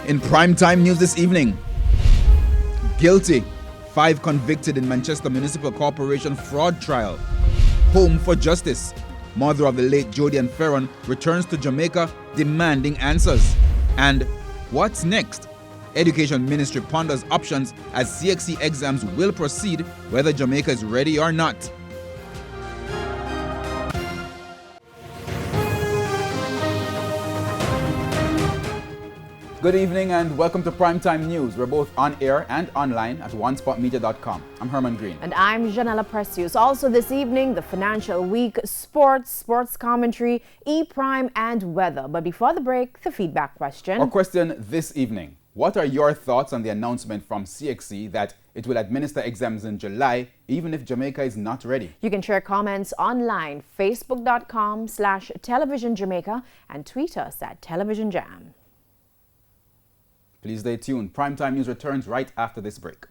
In primetime news this evening, guilty, 5 convicted in Manchester Municipal Corporation fraud trial. Home for justice. Mother of the late Jodian Ferron returns to Jamaica demanding answers. And what's next? Education Ministry ponders options as CXC exams will proceed whether Jamaica is ready or not. Good evening and welcome to Primetime News. We're both on air and online at onespotmedia.com. I'm Herman Green. And I'm Janella Precious. Also this evening, the Financial Week, sports commentary, E-Prime and weather. But before the break, the feedback question. Our question this evening. What are your thoughts on the announcement from CXC that it will administer exams in July even if Jamaica is not ready? You can share comments online, facebook.com/Television Jamaica and tweet us at Television Jam. Please stay tuned. Primetime News returns right after this break.